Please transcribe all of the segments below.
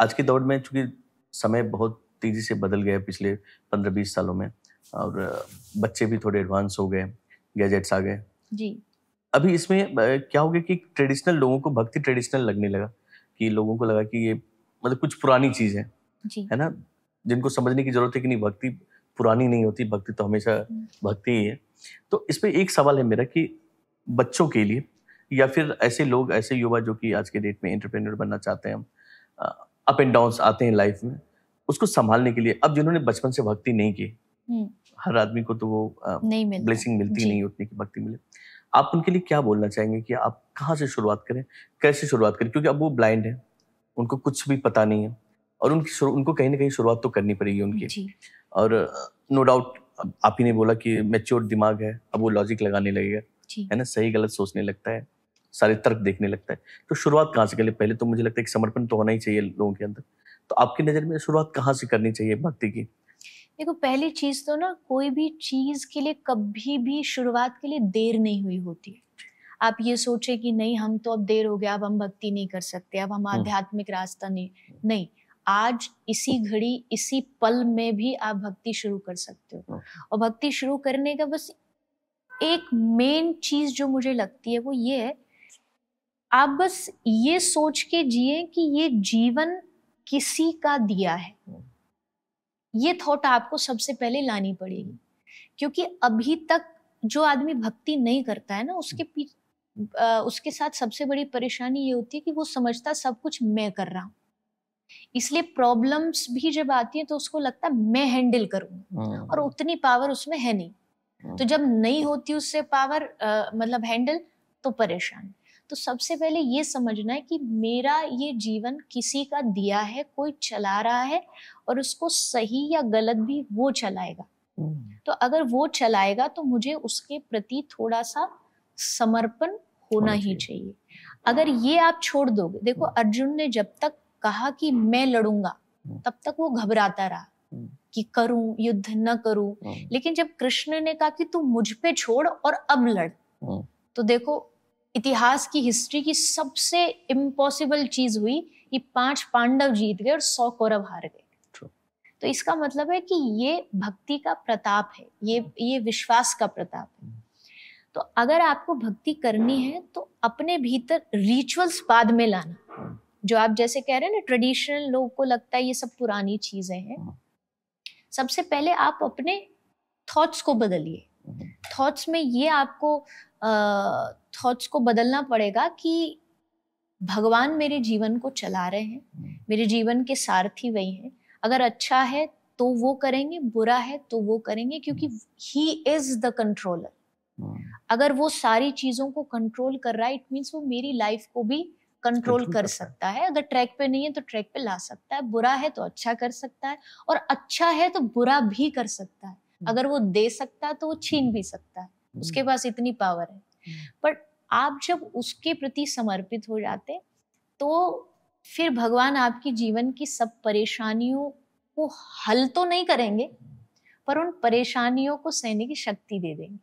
आज के दौर में चूंकि समय बहुत तेजी से बदल गया है पिछले 15-20 सालों में, और बच्चे भी थोड़े एडवांस हो गए, गैजेट्स आ गए जी। अभी इसमें क्या हो गया कि ट्रेडिशनल लोगों को भक्ति ट्रेडिशनल लगने लगा, कि लोगों को लगा कि ये मतलब कुछ पुरानी चीज जी। है ना, जिनको समझने की जरूरत है कि नहीं, भक्ति पुरानी नहीं होती, भक्ति तो हमेशा भक्ति ही है। तो इस पे एक सवाल है मेरा कि बच्चों के लिए या फिर ऐसे लोग, ऐसे युवा जो कि आज के डेट में एंटरप्रेन्योर बनना चाहते हैं, अप एंड डाउन्स आते हैं लाइफ में, उसको संभालने के लिए, अब जिन्होंने बचपन से भक्ति नहीं की, हर आदमी को तो वो ब्लेसिंग मिलती नहीं उतनी की भक्ति मिले, आप उनके लिए क्या बोलना चाहेंगे कि आप कहाँ से शुरुआत करें, कैसे शुरुआत करें? क्योंकि अब वो ब्लाइंड है, उनको कुछ भी पता नहीं है, और उनको कहीं ना कहीं शुरुआत तो करनी पड़ेगी उनकी। और नो डाउट आप ही ने बोला कि मैच्योर दिमाग है, अब वो लॉजिक लगाने लगेगा, है ना, सही गलत सोचने लगता है, सारे तर्क देखने लगता है। तो शुरुआत कहाँ से करें? पहले तो मुझे लगता है कि समर्पण तो होना ही चाहिए लोगों के अंदर। तो आपकी नजर में शुरुआत कहाँ से करनी चाहिए भक्ति की? देखो, पहली चीज तो ना, कोई भी चीज के लिए कभी भी शुरुआत के लिए देर नहीं हुई होती है। आप ये सोचे कि नहीं, हम तो अब देर हो गया, अब हम भक्ति नहीं कर सकते, अब हम आध्यात्मिक रास्ता नहीं, आज इसी घड़ी इसी पल में भी आप भक्ति शुरू कर सकते हो। और भक्ति शुरू करने का बस एक मेन चीज जो मुझे लगती है वो ये है, आप बस ये सोच के जिए कि ये जीवन किसी का दिया है। ये थॉट आपको सबसे पहले लानी पड़ेगी, क्योंकि अभी तक जो आदमी भक्ति नहीं करता है ना, उसके साथ सबसे बड़ी परेशानी ये होती है कि वो समझता सब कुछ मैं कर रहा हूँ, इसलिए प्रॉब्लम्स भी जब आती है तो उसको लगता है मैं हैंडल करूंगा, और उतनी पावर उसमें है नहीं। तो जब नहीं होती उससे पावर मतलब हैंडल, तो परेशान। तो सबसे पहले ये समझना है कि मेरा ये जीवन किसी का दिया है, कोई चला रहा है, और उसको सही या गलत भी वो चलाएगा। तो अगर वो चलाएगा तो मुझे उसके प्रति थोड़ा सा समर्पण होना ही चाहिए। अगर ये आप छोड़ दोगे, देखो अर्जुन ने जब तक कहा कि मैं लड़ूंगा, तब तक वो घबराता रहा कि करूं युद्ध न करूं, लेकिन जब कृष्ण ने कहा कि तू मुझ पे छोड़ और अब लड़, तो देखो इतिहास की हिस्ट्री की सबसे इम्पॉसिबल चीज हुई, ये 5 पांडव जीत गए और 100 कौरव हार गए। तो इसका मतलब है कि ये भक्ति का प्रताप है, ये विश्वास का प्रताप है। तो अगर आपको भक्ति करनी है तो अपने भीतर रिचुअल्स बाद में लाना, जो आप जैसे कह रहे हैं ना, ट्रेडिशनल लोगों को लगता है ये सब पुरानी चीजें हैं। सबसे पहले आप अपने थॉट्स को बदलिए। थॉट्स में ये आपको थॉट्स को बदलना पड़ेगा कि भगवान मेरे जीवन को चला रहे हैं, मेरे जीवन के सारथी वही हैं। अगर अच्छा है तो वो करेंगे, बुरा है तो वो करेंगे, क्योंकि ही इज द कंट्रोलर। अगर वो सारी चीजों को कंट्रोल कर रहा है, इट मीन्स वो मेरी लाइफ को भी कंट्रोल कर सकता है। अगर ट्रैक पे नहीं है तो ट्रैक पे ला सकता है, बुरा है तो अच्छा कर सकता है, और अच्छा है तो बुरा भी कर सकता है। अगर वो दे सकता है तो वो छीन भी सकता है, उसके पास इतनी पावर है। पर आप जब उसके प्रति समर्पित हो जाते तो फिर भगवान आपकी जीवन की सब परेशानियों को हल तो नहीं करेंगे, पर उन परेशानियों को सहने की शक्ति दे देंगे।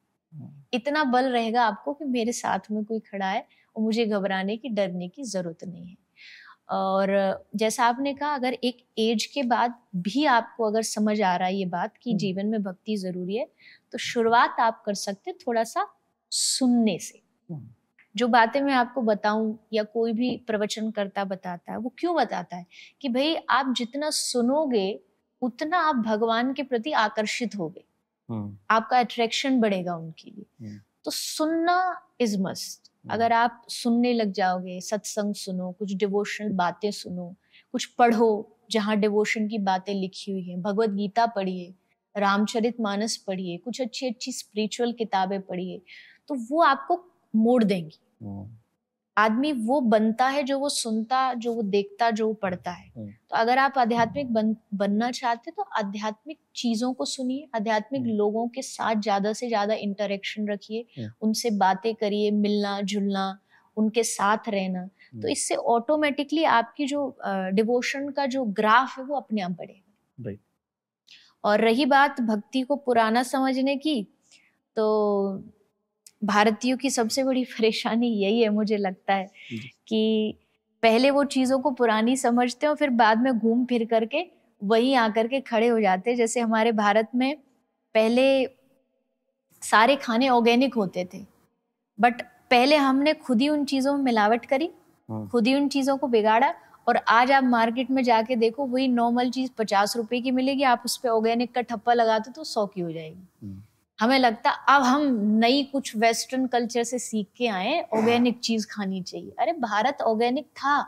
इतना बल रहेगा आपको कि मेरे साथ में कोई खड़ा है और मुझे घबराने की, डरने की जरूरत नहीं है। और जैसा आपने कहा, अगर एक एज के बाद भी आपको अगर समझ आ रहा है ये बात कि जीवन में भक्ति जरूरी है, तो शुरुआत आप कर सकते थोड़ा सा सुनने से। जो बातें मैं आपको बताऊं या कोई भी प्रवचन करता बताता है, वो क्यों बताता है कि भाई आप जितना सुनोगे उतना आप भगवान के प्रति आकर्षित होगे, आपका अट्रैक्शन बढ़ेगा उनके लिए। तो सुनना इज मस्ट। अगर आप सुनने लग जाओगे, सत्संग सुनो, कुछ डिवोशनल बातें सुनो, कुछ पढ़ो जहाँ डिवोशन की बातें लिखी हुई हैं, भगवत गीता पढ़िए, रामचरितमानस पढ़िए, कुछ अच्छी अच्छी स्पिरिचुअल किताबें पढ़िए, तो वो आपको मोड़ देंगी। आदमी वो बनता है जो वो सुनता, जो वो देखता, जो वो पढ़ता है। तो अगर आप आध्यात्मिक बनना चाहते तो आध्यात्मिक चीजों को सुनिए, आध्यात्मिक लोगों के साथ ज्यादा से ज्यादा इंटरेक्शन रखिए, उनसे बातें करिए, मिलना जुलना, उनके साथ रहना। तो इससे ऑटोमेटिकली आपकी जो डिवोशन का जो ग्राफ है वो अपने आप बढ़ेगा। और रही बात भक्ति को पुराना समझने की, तो भारतीयों की सबसे बड़ी परेशानी यही है, मुझे लगता है कि पहले वो चीजों को पुरानी समझते हैं और फिर बाद में घूम फिर करके वहीं आकर के खड़े हो जाते हैं। जैसे हमारे भारत में पहले सारे खाने ऑर्गेनिक होते थे, बट पहले हमने खुद ही उन चीजों में मिलावट करी, खुद ही उन चीजों को बिगाड़ा, और आज आप मार्केट में जाके देखो वही नॉर्मल चीज 50 रुपए की मिलेगी, आप उस पर ऑर्गेनिक का ठप्पा लगाते तो 100 की हो जाएगी। हमें लगता अब हम नई कुछ वेस्टर्न कल्चर से सीख के आए, ऑर्गेनिक चीज खानी चाहिए। अरे भारत ऑर्गेनिक था,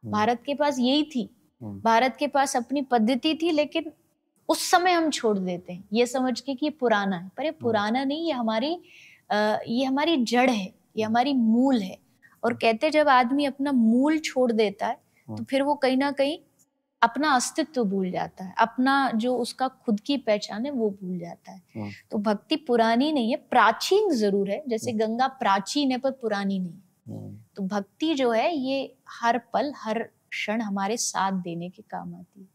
भारत के पास यही थी, भारत के पास अपनी पद्धति थी, लेकिन उस समय हम छोड़ देते हैं ये समझ के कि ये पुराना है। पर ये पुराना नहीं, ये हमारी जड़ है, ये हमारी मूल है। और कहते जब आदमी अपना मूल छोड़ देता है तो फिर वो कहीं ना कहीं अपना अस्तित्व भूल जाता है, अपना जो उसका खुद की पहचान है वो भूल जाता है। तो भक्ति पुरानी नहीं है, प्राचीन जरूर है, जैसे गंगा प्राचीन है पर पुरानी नहीं है। तो भक्ति जो है ये हर पल हर क्षण हमारे साथ देने के काम आती है।